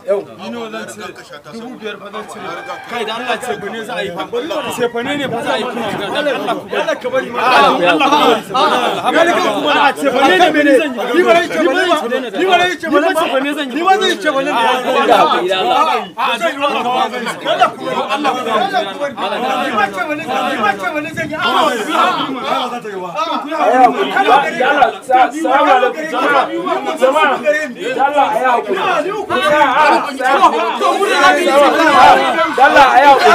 Ino zan ce 5,000 ba zan cire. Kai da Allah ce bane za a yi fa. Ce bane ne ba za a yi kuma ga Allah ku. Allah ka bari ma. Allah ku bari. Allah ka kuma a ce bane ne bane. Ni ba ce bane. Ni ba ce bane ba bane zan yi. Ni ba zai ce bane. Allah ku bari. Allah ku bari. Allah ku bari. Ni ba ce bane. Ni ba ce bane zan yi. Allah za ta yi wa. Allah salamu alaikum jama'a Allah ayi hakuri Allah ayi hakuri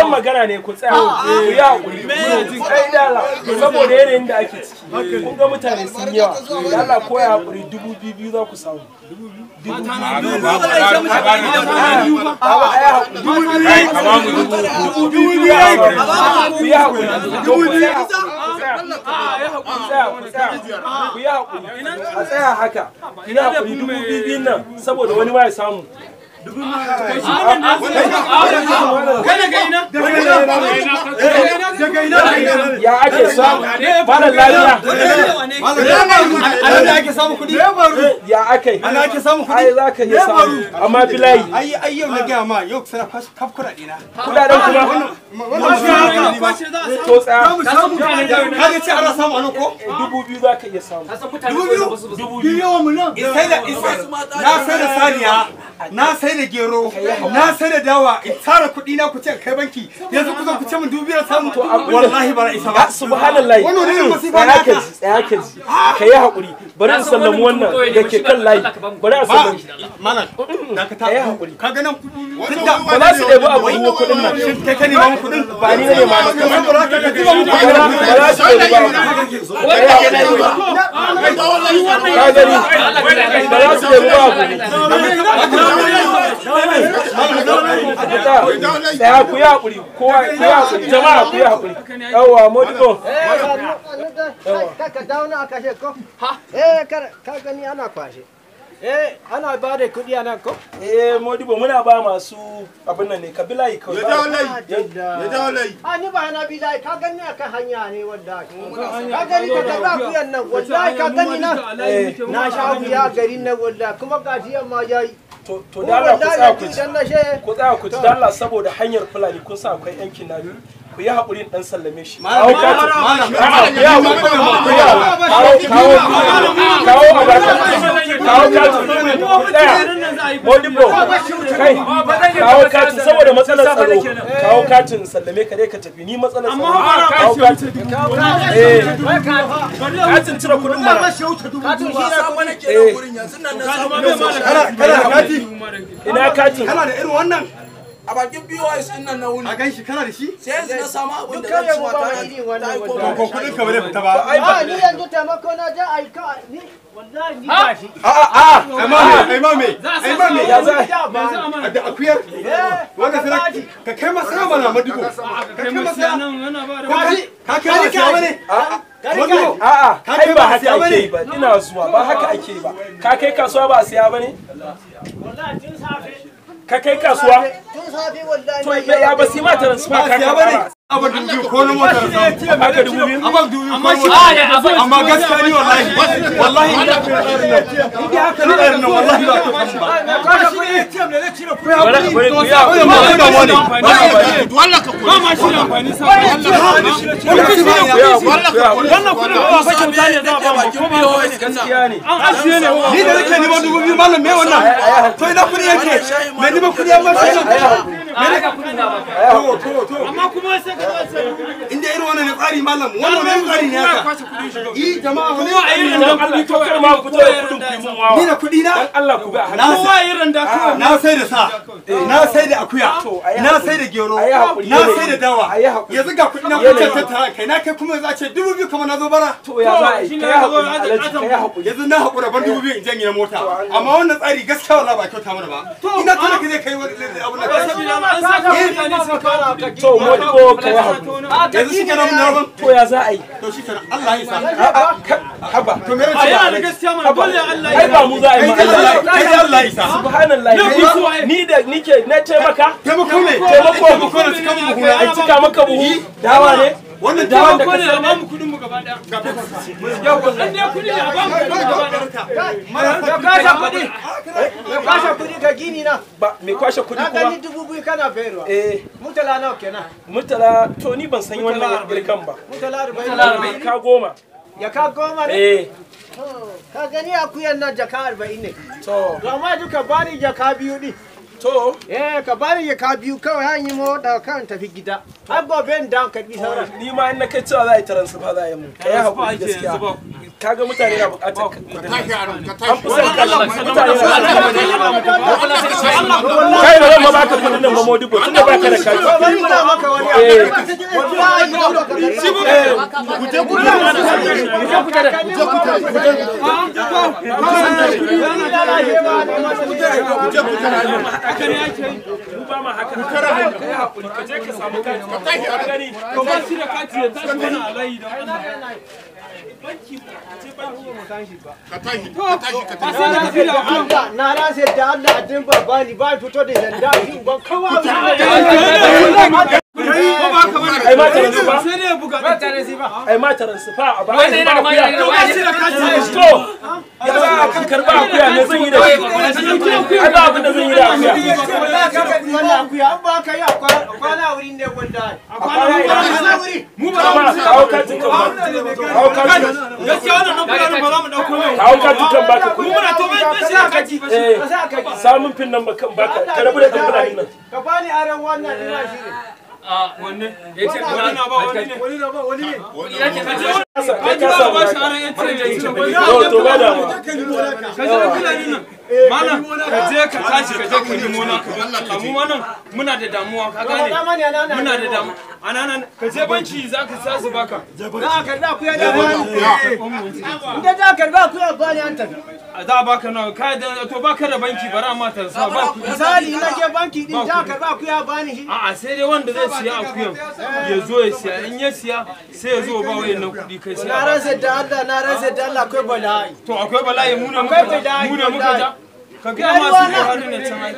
magana ne ku tsaya ku yi hakuri saboda yanayin da ake ciki kun ga mutane sun yawa Allah ko ya hakuri 2,000 za ku samu a tsaya haka ina hakuri 2,000 nan saboda wani ma ya samu ya ake samu malam lafiya ya ake ai za ka yi samu amma bilayi ai yau na gaya ma yau sana kaf kuɗaɗe na kuɗaɗen kuma to tsaya ka ga ce ana samu anan ko 2,000 za ka iya samu 2,000 yawan mu nan na sai da saniya na sai da gero na sai da dawa in tara kuɗi na ku ce kai banki yanzu ku zo ku ce min 2,000 samu to wallahi ba isa ba subhanallahi wannan ne masifa na kai tsaya ka ji kai hakuri bari in sallamu wannan da ke kan layi bari a sallamu malam da ka ta hakuri ka ga nan ba za su ɗebi abu ne kuɗin nan kai ka nema mu kuɗin ba ni ne ma ba za su ɗebi ba za su ɗebi ya ku yi haƙuri kowa ku yi haƙuri jama'a ku yi haƙuri yawa modibo ka dawo na kashe ko ka gani ana kwashe ana ba da kuɗi ana ko modibo muna ba masu abin nan ne ka bi layi kawai ya dawo layi ni ba na bi layi ka gani akan hanya ne wanda ka gani ka taɓa akuyan nan wallahi ka gani na sha wuya garin nan wallahi kuma gashi yamma yayi to da Allah ku tsaya ku ji da Allah saboda hanyar fulani kun sa akwai yankin nabi ku yi haƙuri dan sallame shi kawo katin modibo kai kawo katin saboda matsalar tsaro kawo katin sallame ka dai ka tafi ni matsalar tsaro kawo katin katin cire kudin mana katin shi na kuma ina katin kana da irin wannan a bakin POS din nan na wuni a ganshi kana da shi sai yanzu na samu abin da zan ci mata ko kudin ka bare fita ba ni yanzu taimako na ja aika ni wallahi ni ba shi ai ma me ya za da akuyar wanda sai ka kai masa mana madugo ka kai masa nan ba ka kai masa bane a'a kai ba haka ake ba ina zuwa ba haka ake ba ka kai kasuwa ba a siya bane wallahi tun safe ka kai kasuwa tun safe wallahi to ya ba sai ma transfer ka siya bane abin 2,000 ko na motar sa haka 2,000 amma gaskiya ni wallahi inda haka na irin nan wallahi ba ka san ba ka shi ne tiyam da zai cire kuya bari ku ya wallahi ka kuya ma shi amfani sa wannan kudin ba bakin zane za ba bakin POS gaskiya ne an asiye ne ni da nake neman 2,000 mallam me wannan to ina kudi yake me neman kudi amma sai amma kuma sai inda irin wannan tsari malam wannan tsari ne haka jama'a wani irin dan Allah to kar ma ku da kudin ku mun wawa ni da kudi na dan Allah ku ga kowa irin da ku na sai da sa na sai da akuya na sai da gero na sai da dawa yanzu ga kudi na kuce tattara kai na kai kuma za ce 2,000 kamar na zo bara to ya za kai hakuri kai hakuri yanzu na hakura ban 2,000 in janye mota amma wannan tsari gaskiya wallahi ba kyauta mana ba ina tana ka zai kai wani abun da to modibo kai hakuri yanzu shi kenan mun rabon to ya za a yi to shi kenan Allah ya sa haba to me race yana da gaskiya mana dole Allah ya ai ba mu za a yi ma Allah ya sa subhanallahi ni da nike na taimaka taimako ne taimako da suka mu an cika maka buhu dawa ne wannan da wanda ka sani ba mu kudin mu gaba daya yau wannan ne kudi ne ba mu kudin gaba daya ka kashe kudi ka kashe kudi ka gini na ba me kwashe kudi kuma na gani 2000 kana bayarwa mutala nawa kenan mutala to ni ban san wannan girkan ba mutala 40 ka goma ya ka goma ne ka gani akuyan nan jaka 40 ne to amma duka bani jaka biyu ne to ka bani jaka biyu kawai an yi mo da kan tafi gida har gobe dan ka bi sauran ni ma in na kai cewa za a yi transfer za a yi mu kai hakuri gaskiya kaga mutane na bukatar an fi son kallon mutane na kai da zama baka kudin nan mamodibo tunda baka da kaki haka ne ake yi ba ma haka kai hakuri ka je ka samu kati ka gani ko ba shi da kati ya tashi wani alayi da wannan banki ce banki mu tashi ba ka tashi na rasa da Allah din babani ba fito da zanda shi ban kawa ai ma taransu ba sai ne buga ba taransu ba ai ma taransu fa a ba wannan yana da mai to ba shi da kati to ya za a karba akuya ne zan yi da shi ai ba abin da zan yi da akuya wallahi ka ga wannan akuya an ba ka yi kwana wurin ne wanda kwana wuri mu ba mu kawo katin kan ba kawo katin gaskiya wannan nan kula ba za mu dauko mai kawo katin kan baka mu muna to ba shi da kati samun pin nan kan baka ka rabu da kan fulani nan ka bani aran wannan ina shi ne wanne yace wani na ba wani ne wani na ba wani ne yake kaje ka sa ba shi aran yace to ba da kaje fulani nan mana ka je ka tashi ka je ka nemo na mu wannan muna da damuwa ka gane muna da damuwa ananan ka je banki zaka sa su baka za ka da ku ya da bani inda za ka ba ku ya bani an tafi za baka nawa ka da to baka da banki bara ma ta sa ba ku misali ina je banki din za ka ba ku ya bani shi a'a sai dai wanda zai siya akuyan ya zo ya siya in ya siya sai ya zo ba wayannan kudi kai sai na rasa da Allah akwai bala'i to akwai bala'i mu ne muka ja ka ga ma su harin ne can ai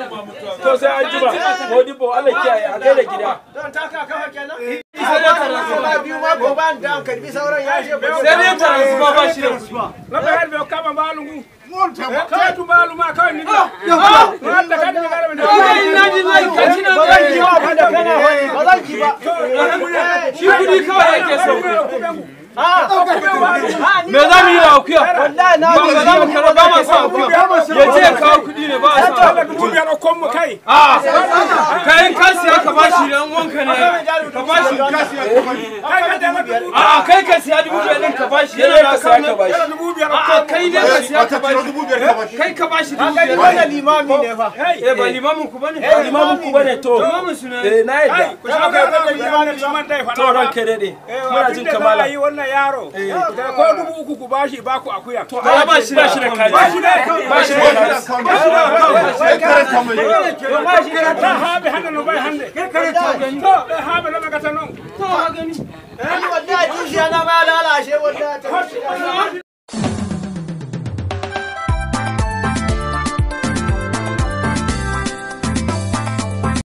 to sai an ji ba modibo Allah kiyaye a kai da gida don taka kafa kenan sai da taransu biyu ma gobe an da karbi sauran ya she sai dai taransu ba shi da kusuwa na ba har bai kama balungu kai tu balu ma kai ni da wanda ka ni garbe da ina ji nai ka ci nan ba zan ki ba da kana wani ba zan ki ba shi kudi kawai yake so me za mu yi da akuya wallahi na ba za mu kara ba ma sa akuya ya ce kawo kudi ne ba a sa kai kayan kasiya ka bashi dan wanka ne ka bashi a kai ka siya 5,000 din ka bashi yana da ka bashi a kai ne ka siya ka bashi kai ka bashi 5,000 wannan limami ne fa ba limamin ku bane limamin ku bane to limamin su ne na yadda to ranka dade muna jin kamala yaro da ko 3,000 ku bashi ba ku akuya to ai ba shi da kaji ba shi da ta habe handa no bai hande to habe na magata non to ha gani wallahi tushiya na ma lalace wallahi